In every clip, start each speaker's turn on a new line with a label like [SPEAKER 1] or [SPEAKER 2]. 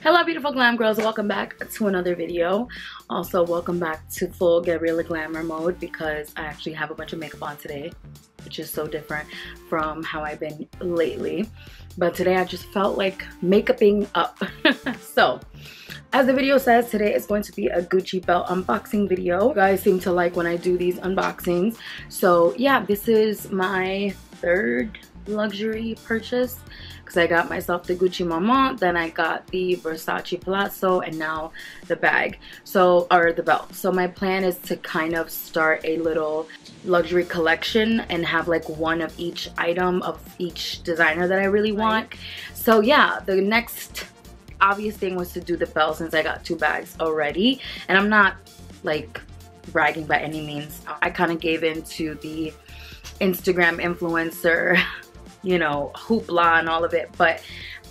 [SPEAKER 1] Hello beautiful glam girls, welcome back to another video. Also welcome back to full Gabriellaglamour mode because I actually have a bunch of makeup on today, which is so different from how I've been lately. But today I just felt like makeuping up. So as the video says, today is going to be a Gucci belt unboxing video. You guys seem to like when I do these unboxings. So yeah, this is my third luxury purchase because I got myself the Gucci Mama, then I got the Versace Palazzo, and now the bag, or the belt. So my plan is to kind of start a little luxury collection and have like one of each item of each designer that I really want. So yeah, the next obvious thing was to do the belt since I got two bags already, and I'm not like bragging by any means. I kind of gave in to the Instagram influencer, you know, hoopla and all of it, but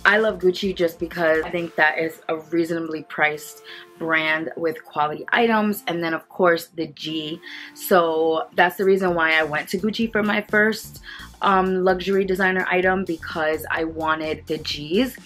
[SPEAKER 1] I love Gucci just because I think that is a reasonably priced brand with quality items, and then of course the G. So that's the reason why I went to Gucci for my first luxury designer item, because I wanted the G's.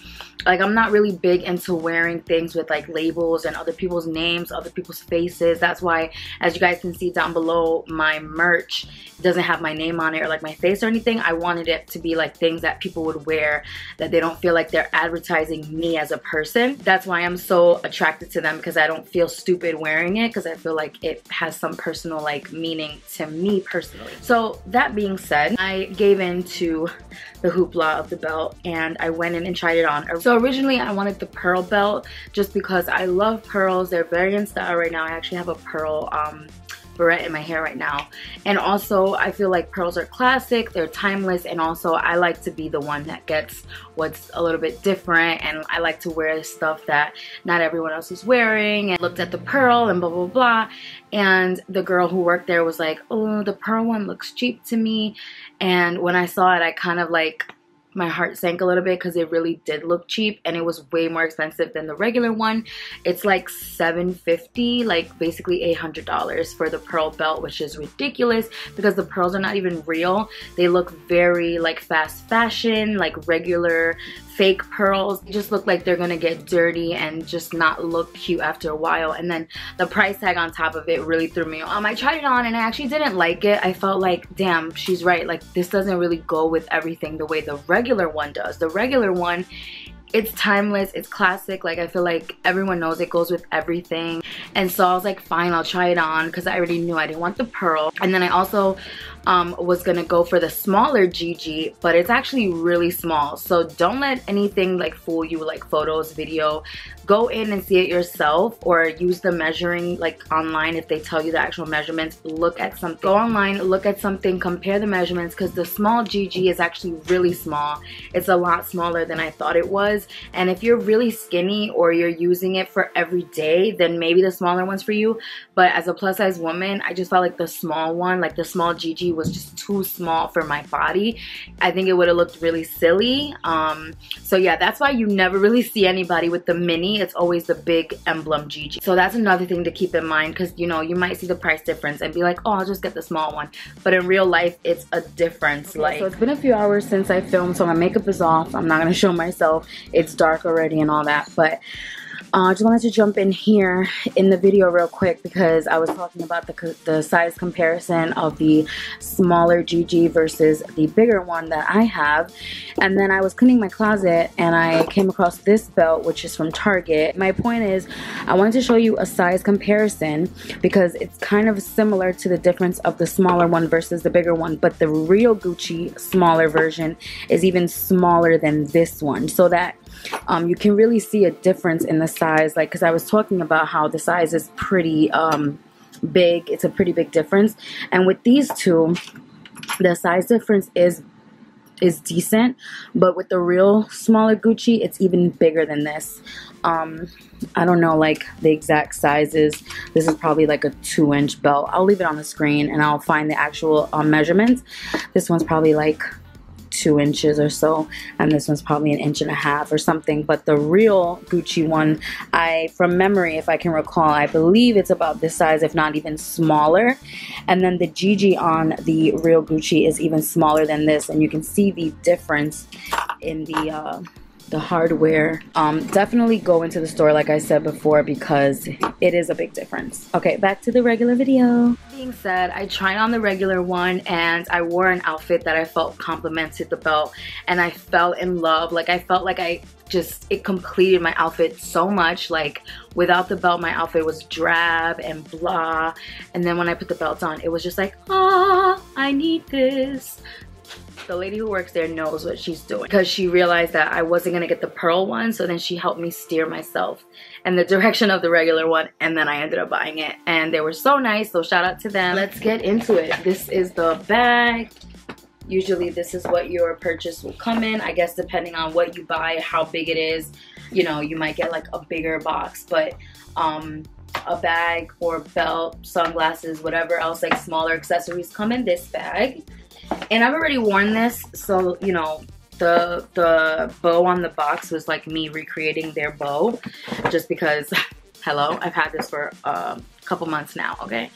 [SPEAKER 1] Like, I'm not really big into wearing things with like labels and other people's names, other people's faces. That's why, as you guys can see down below, my merch doesn't have my name on it or like my face or anything. I wanted it to be like things that people would wear that they don't feel like they're advertising me as a person. That's why I'm so attracted to them, because I don't feel stupid wearing it, because I feel like it has some personal like meaning to me personally. So that being said, I gave in to the hoopla of the belt and I went in and tried it on. So originally I wanted the pearl belt just because I love pearls. They're very in style right now. I actually have a pearl barrette in my hair right now, and also I feel like pearls are classic, they're timeless, and also I like to be the one that gets what's a little bit different, and I like to wear stuff that not everyone else is wearing. And looked at the pearl and blah blah blah, and the girl who worked there was like, oh, the pearl one looks cheap to me. And when I saw it, I kind of like, my heart sank a little bit because it really did look cheap, and it was way more expensive than the regular one. It's like $750, like basically $800 for the pearl belt, which is ridiculous because the pearls are not even real. They look very like fast fashion, like regular fake pearls. They just look like they're gonna get dirty and just not look cute after a while. And then the price tag on top of it really threw me off. I tried it on and I actually didn't like it. I felt like, damn, she's right, like this doesn't really go with everything the way the regular one does. The regular one, it's timeless, it's classic, like I feel like everyone knows it goes with everything. And so I was like, fine, I'll try it on, because I already knew I didn't want the pearl. And then I also was gonna go for the smaller GG, but it's actually really small. So don't let anything like fool you, like photos, video. Go in and see it yourself, or use the measuring like online if they tell you the actual measurements. Look at something, go online, look at something, compare the measurements, because the small GG is actually really small. It's a lot smaller than I thought it was. And if you're really skinny or you're using it for every day, then maybe the smaller one's for you. But as a plus size woman, I just felt like the small one, like the small GG, was just too small for my body. I think it would have looked really silly. So yeah, that's why you never really see anybody with the mini. It's always the big emblem GG. So that's another thing to keep in mind, because you know, you might see the price difference and be like, oh, I'll just get the small one. But in real life, it's a difference. Okay, so it's been a few hours since I filmed, so my makeup is off. I'm not gonna show myself. It's dark already and all that, but I just wanted to jump in here in the video real quick because I was talking about the size comparison of the smaller GG versus the bigger one that I have. And then I was cleaning my closet and I came across this belt, which is from Target. My point is, I wanted to show you a size comparison because it's kind of similar to the difference of the smaller one versus the bigger one, but the real Gucci smaller version is even smaller than this one, so that you can really see a difference in the size. Like, because I was talking about how the size is pretty big. It's a pretty big difference, and with these two, the size difference is decent, but with the real smaller Gucci, it's even bigger than this. I don't know like the exact sizes. This is probably like a 2-inch belt. I'll leave it on the screen and I'll find the actual measurements. This one's probably like 2 inches or so, and this one's probably 1.5 inches or something. But the real Gucci one, from memory, if I can recall, I believe it's about this size, if not even smaller. And then the GG on the real Gucci is even smaller than this, and you can see the difference in the the hardware. Definitely go into the store like I said before, because it is a big difference. Okay, back to the regular video. Being said, I tried on the regular one and I wore an outfit that I felt complemented the belt, and I fell in love. Like, I felt like it completed my outfit so much. Like, without the belt, my outfit was drab and blah, and then when I put the belt on, it was just like, ah, I need this. The lady who works there knows what she's doing, because she realized that I wasn't gonna get the pearl one, so then she helped me steer myself in the direction of the regular one, and then I ended up buying it, and they were so nice, so shout out to them. Let's get into it. This is the bag. Usually this is what your purchase will come in. I guess depending on what you buy, how big it is, you know, you might get like a bigger box, but a bag or belt, sunglasses, whatever else, like smaller accessories come in this bag. And I've already worn this, so you know, the bow on the box was like me recreating their bow, just because hello, I've had this for a couple months now. Okay,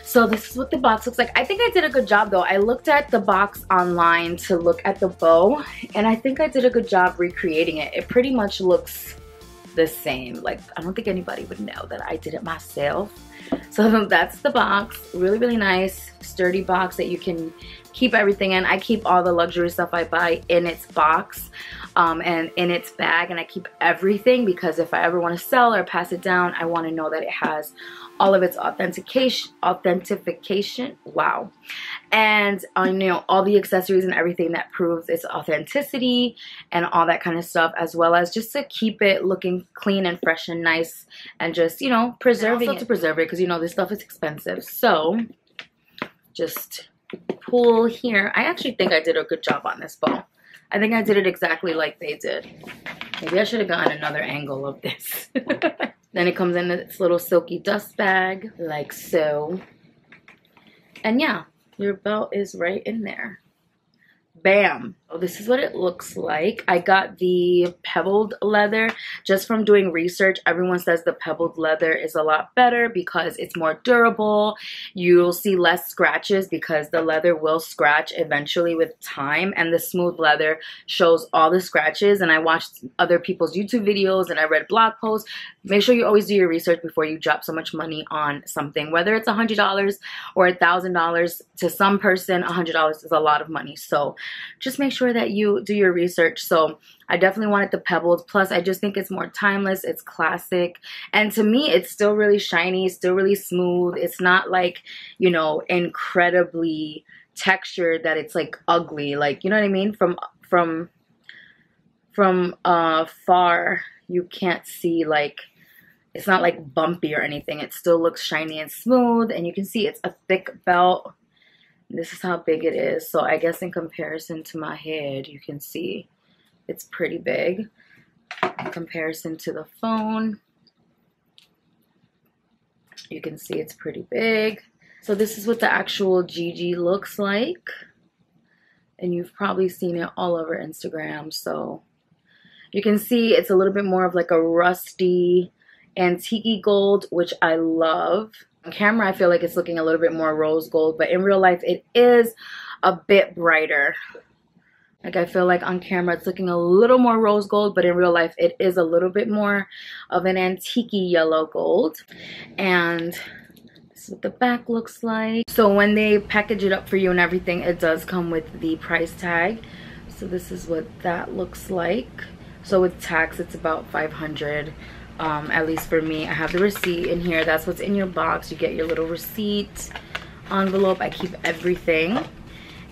[SPEAKER 1] so this is what the box looks like. I think I did a good job though. I looked at the box online to look at the bow, and I think I did a good job recreating it. It pretty much looks the same. Like, I don't think anybody would know that I did it myself. So that's the box. Really, really nice, sturdy box that you can keep everything in. I keep all the luxury stuff I buy in its box and in its bag, and I keep everything because if I ever want to sell or pass it down, I want to know that it has all of its authentication, wow, and you know, all the accessories and everything that proves its authenticity and all that kind of stuff, as well as just to keep it looking clean and fresh and nice, and just, you know, preserving it. To preserve it, because you know this stuff is expensive. So just pull here. I actually think I did a good job on this bow. I think I did it exactly like they did. Maybe I should have gotten another angle of this. Then it comes in this little silky dust bag, like so. And yeah, your belt is right in there. Bam. Oh, this is what it looks like. I got the pebbled leather. Just from doing research, everyone says the pebbled leather is a lot better because it's more durable. You'll see less scratches because the leather will scratch eventually with time, and the smooth leather shows all the scratches. And I watched other people's YouTube videos and I read blog posts. Make sure you always do your research before you drop so much money on something, whether it's $100 or $1,000. To some person, $100 is a lot of money. So just make sure that you do your research. So I definitely wanted the pebbled. Plus, I just think it's more timeless. It's classic. And to me, it's still really shiny, still really smooth. It's not like, you know, incredibly textured that it's like ugly. Like, you know what I mean? From far, you can't see, like, it's not like bumpy or anything. It still looks shiny and smooth. And you can see it's a thick belt. This is how big it is. So I guess in comparison to my head, you can see it's pretty big. In comparison to the phone, you can see it's pretty big. So this is what the actual GG looks like. And you've probably seen it all over Instagram. So you can see it's a little bit more of like a rusty antique gold, which I love. On camera, I feel like it's looking a little bit more rose gold, but in real life, it is a bit brighter. Like, I feel like on camera, it's looking a little more rose gold, but in real life, it is a little bit more of an antique yellow gold. And this is what the back looks like. So when they package it up for you and everything, it does come with the price tag. So this is what that looks like. So with tax, it's about $500. At least for me. I have the receipt in here. That's what's in your box. You get your little receipt envelope. I keep everything,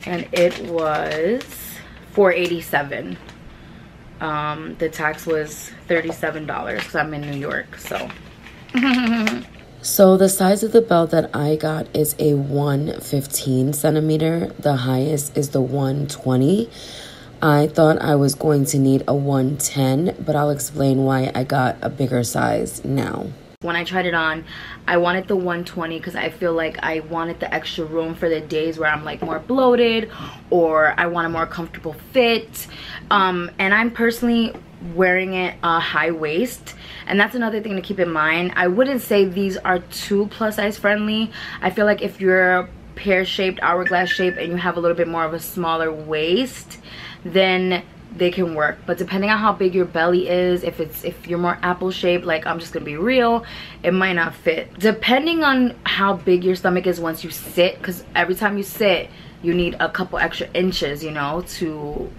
[SPEAKER 1] and it was $487. The tax was $37 because I'm in New York. So
[SPEAKER 2] So the size of the belt that I got is a 115 centimeter. The highest is the 120. I thought I was going to need a 110, but I'll explain why I got a bigger size now.
[SPEAKER 1] When I tried it on, I wanted the 120 because I feel like I wanted the extra room for the days where I'm like more bloated, or I want a more comfortable fit. And I'm personally wearing it high waist, and that's another thing to keep in mind. I wouldn't say these are too plus size friendly. I feel like if you're pear shaped, hourglass shape, and you have a little bit more of a smaller waist, then they can work. But depending on how big your belly is, if you're more apple shaped, like I'm just gonna be real, it might not fit. Depending on how big your stomach is once you sit, because every time you sit you need a couple extra inches, you know, to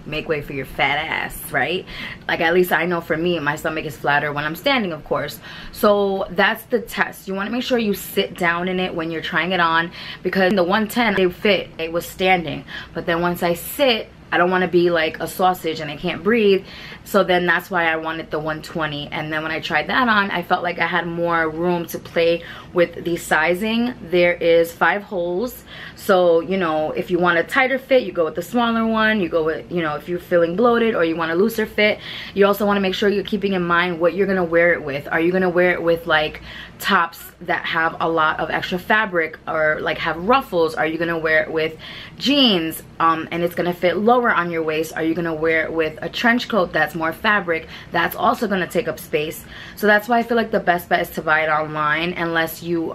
[SPEAKER 1] make way for your fat ass, right? Like, at least I know for me, my stomach is flatter when I'm standing, of course. So that's the test. You want to make sure you sit down in it when you're trying it on, because the 110, they fit, it was standing. But then once I sit, I don't want to be like a sausage and I can't breathe. So then that's why I wanted the 120. And then when I tried that on, I felt like I had more room to play with the sizing. There is 5 holes. So, you know, if you want a tighter fit, you go with the smaller one. You go with, you know, if you're feeling bloated or you want a looser fit. You also want to make sure you're keeping in mind what you're going to wear it with. Are you going to wear it with like tops that have a lot of extra fabric or like have ruffles? Are you going to wear it with jeans and it's going to fit lower on your waist? Are you going to wear it with a trench coat that's more fabric? That's also going to take up space. So that's why I feel like the best bet is to buy it online, unless you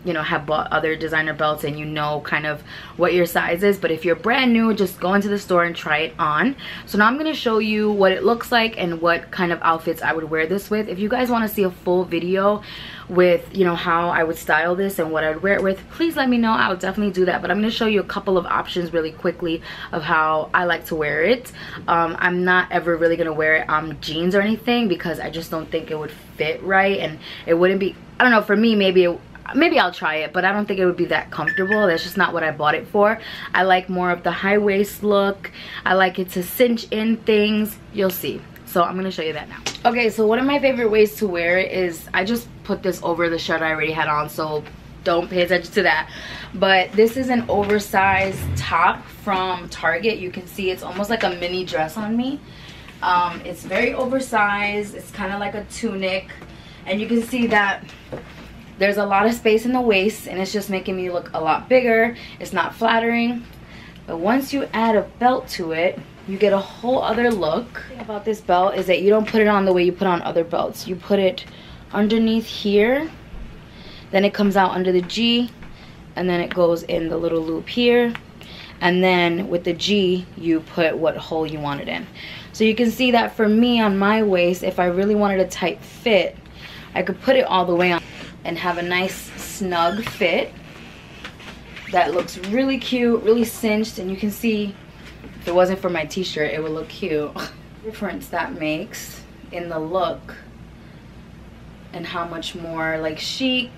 [SPEAKER 1] you know, have bought other designer belts and you know kind of what your size is. But if you're brand new, just go into the store and try it on. So now I'm going to show you what it looks like and what kind of outfits I would wear this with. If you guys want to see a full video with, you know, how I would style this and what I would wear it with, please let me know. I will definitely do that. But I'm going to show you a couple of options really quickly of how I like to wear it. I'm not ever really going to wear it on jeans or anything, because I just don't think it would fit right, and it wouldn't be, I don't know, for me, maybe I'll try it, but I don't think it would be that comfortable. That's just not what I bought it for. I like more of the high waist look. I like it to cinch in things. You'll see. So I'm gonna show you that now. Okay, so one of my favorite ways to wear it is, I just put this over the shirt I already had on, so don't pay attention to that. But this is an oversized top from Target. You can see it's almost like a mini dress on me. It's very oversized. It's kind of like a tunic, and you can see that there's a lot of space in the waist, and it's just making me look a lot bigger. It's not flattering. But once you add a belt to it, you get a whole other look. The thing about this belt is that you don't put it on the way you put on other belts. You put it underneath here, then it comes out under the G, and then it goes in the little loop here, and then with the G you put what hole you want it in. So you can see that for me on my waist, if I really wanted a tight fit, I could put it all the way on and have a nice snug fit that looks really cute, really cinched. And you can see, if it wasn't for my t-shirt, it would look cute. The difference that makes in the look, and how much more like chic.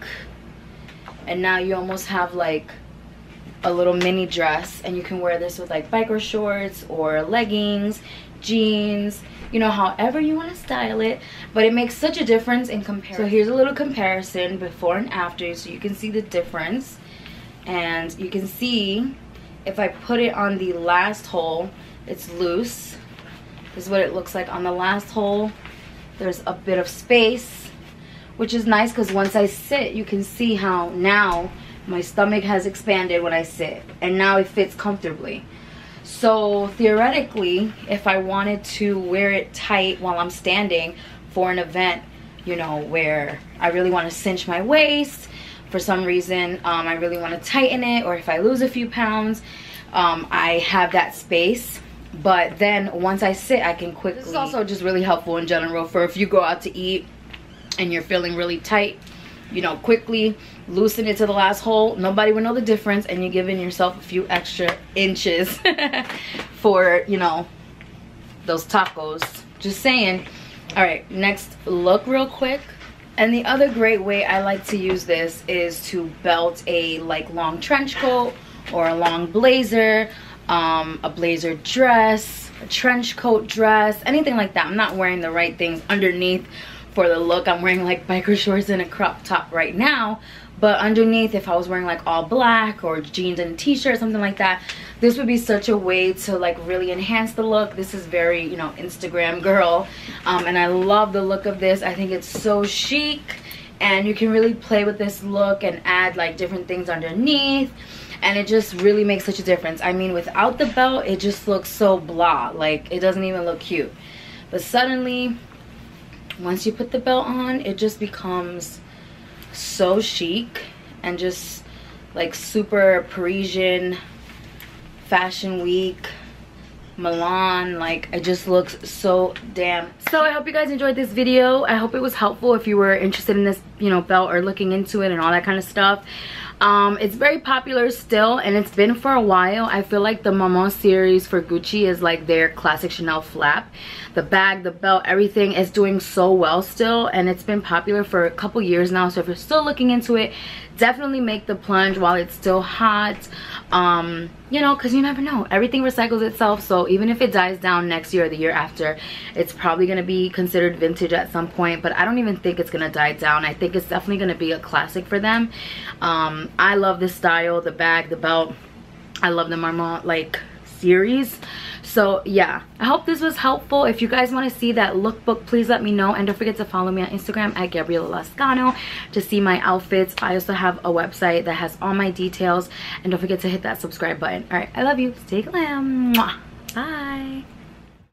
[SPEAKER 1] And now you almost have like a little mini dress, and you can wear this with like biker shorts or leggings, jeans, you know, however you want to style it. But it makes such a difference in comparison. So here's a little comparison before and after, so you can see the difference. And you can see if I put it on the last hole, it's loose. This is what it looks like on the last hole. There's a bit of space, which is nice, because once I sit, you can see how now my stomach has expanded when I sit, and now it fits comfortably. So theoretically, if I wanted to wear it tight while I'm standing for an event, you know, where I really want to cinch my waist, for some reason I really want to tighten it, or if I lose a few pounds, I have that space. But then once I sit, I can quickly, this is also just really helpful in general for if you go out to eat and you're feeling really tight, you know, quickly loosen it to the last hole. Nobody will know the difference, and you're giving yourself a few extra inches for, you know, those tacos. Just saying. All right, next look real quick. And the other great way I like to use this is to belt a like long trench coat or a long blazer, a blazer dress, a trench coat dress, anything like that. I'm not wearing the right things underneath for the look. I'm wearing like biker shorts and a crop top right now, but underneath, if I was wearing like all black or jeans and a t-shirt, something like that, this would be such a way to like really enhance the look. This is very, you know, Instagram girl, and I love the look of this. I think it's so chic, and you can really play with this look and add like different things underneath, and it just really makes such a difference. I mean, without the belt, it just looks so blah, like it doesn't even look cute. But suddenly, once you put the belt on, it just becomes so chic and just like super Parisian, fashion week, Milan. Like, it just looks so damn. So I hope you guys enjoyed this video. I hope it was helpful if you were interested in this, you know, belt or looking into it and all that kind of stuff. It's very popular still, and it's been for a while. I feel like the Maman series for Gucci is like their classic Chanel flap. The bag, the belt, everything is doing so well still, and it's been popular for a couple years now. So if you're still looking into it, definitely make the plunge while it's still hot. You know, because you never know, everything recycles itself. So even if it dies down next year or the year after, it's probably going to be considered vintage at some point. But I don't even think it's going to die down. I think it's definitely going to be a classic for them. I love the style, the bag, the belt. I love the Marmont like series. So yeah, I hope this was helpful. If you guys want to see that lookbook, please let me know, and don't forget to follow me on Instagram at Gabriellaglamour to see my outfits. I also have a website that has all my details, and don't forget to hit that subscribe button. All right, I love you. Stay glam. Mwah. Bye.